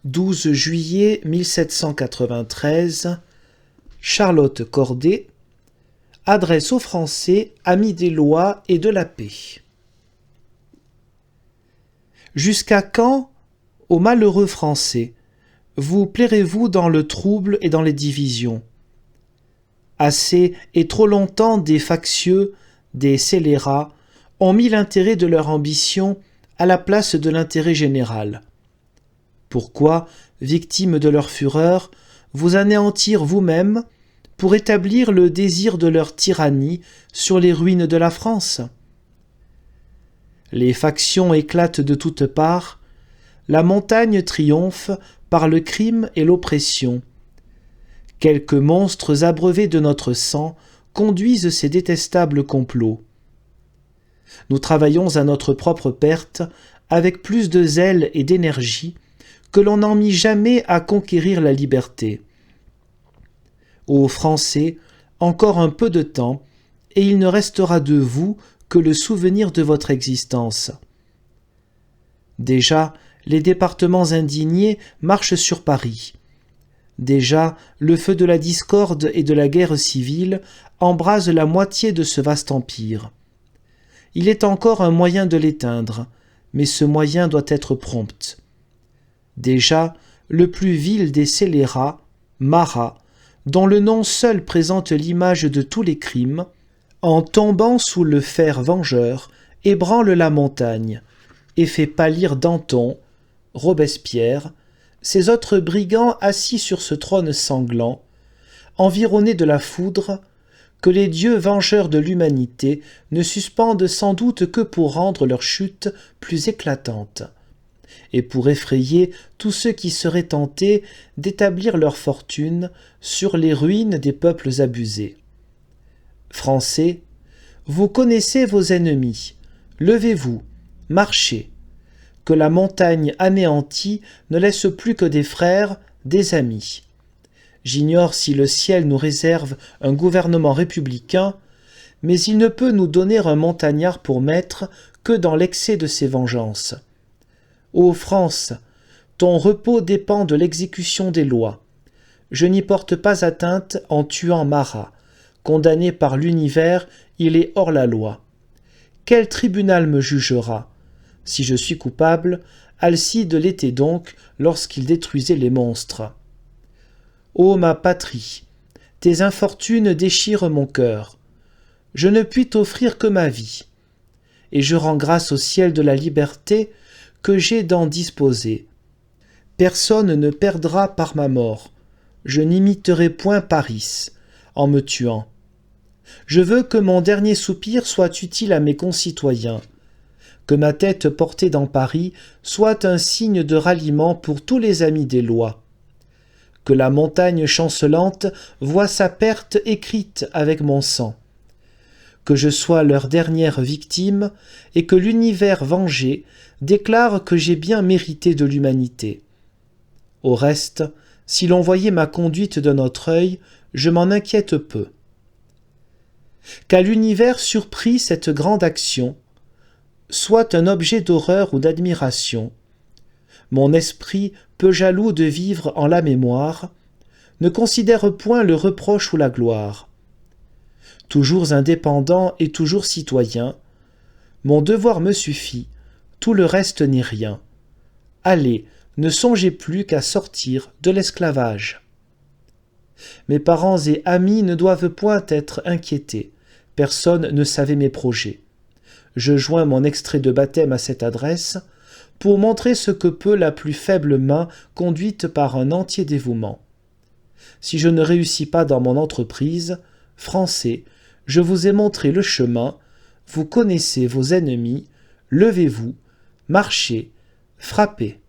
12 juillet 1793, Charlotte Corday, adresse aux Français, amis des lois et de la paix. Jusqu'à quand, ô malheureux Français, vous plairez-vous dans le trouble et dans les divisions? Assez et trop longtemps des factieux, des scélérats, ont mis l'intérêt de leur ambition à la place de l'intérêt général. Pourquoi, victimes de leur fureur, vous anéantir vous-même pour établir le désir de leur tyrannie sur les ruines de la France? Les factions éclatent de toutes parts, la montagne triomphe par le crime et l'oppression. Quelques monstres abreuvés de notre sang conduisent ces détestables complots. Nous travaillons à notre propre perte avec plus de zèle et d'énergie que l'on n'en mit jamais à conquérir la liberté. Ô Français, encore un peu de temps, et il ne restera de vous que le souvenir de votre existence. Déjà, les départements indignés marchent sur Paris. Déjà, le feu de la discorde et de la guerre civile embrase la moitié de ce vaste empire. Il est encore un moyen de l'éteindre, mais ce moyen doit être prompt. Déjà, le plus vil des scélérats, Marat, dont le nom seul présente l'image de tous les crimes, en tombant sous le fer vengeur, ébranle la montagne, et fait pâlir Danton, Robespierre, ces autres brigands assis sur ce trône sanglant, environnés de la foudre, que les dieux vengeurs de l'humanité ne suspendent sans doute que pour rendre leur chute plus éclatante, et pour effrayer tous ceux qui seraient tentés d'établir leur fortune sur les ruines des peuples abusés. Français, vous connaissez vos ennemis, levez-vous, marchez, que la montagne anéantie ne laisse plus que des frères, des amis. J'ignore si le ciel nous réserve un gouvernement républicain, mais il ne peut nous donner un montagnard pour maître que dans l'excès de ses vengeances. Ô France, ton repos dépend de l'exécution des lois. Je n'y porte pas atteinte en tuant Marat. Condamné par l'univers, il est hors la loi. Quel tribunal me jugera? Si je suis coupable, Alcide l'était donc lorsqu'il détruisait les monstres. Ô ma patrie, tes infortunes déchirent mon cœur. Je ne puis t'offrir que ma vie. Et je rends grâce au ciel de la liberté que j'ai d'en disposer. Personne ne perdra par ma mort. Je n'imiterai point Paris en me tuant. Je veux que mon dernier soupir soit utile à mes concitoyens, que ma tête portée dans Paris soit un signe de ralliement pour tous les amis des lois, que la montagne chancelante voie sa perte écrite avec mon sang, que je sois leur dernière victime et que l'univers vengé déclare que j'ai bien mérité de l'humanité. Au reste, si l'on voyait ma conduite d'un autre œil, je m'en inquiète peu. Qu'à l'univers surpris cette grande action soit un objet d'horreur ou d'admiration, mon esprit, peu jaloux de vivre en la mémoire, ne considère point le reproche ou la gloire. Toujours indépendant et toujours citoyen, mon devoir me suffit, tout le reste n'est rien. Allez, ne songez plus qu'à sortir de l'esclavage. Mes parents et amis ne doivent point être inquiétés, personne ne savait mes projets. Je joins mon extrait de baptême à cette adresse pour montrer ce que peut la plus faible main conduite par un entier dévouement. Si je ne réussis pas dans mon entreprise, Français, je vous ai montré le chemin, vous connaissez vos ennemis, levez-vous, marchez, frappez.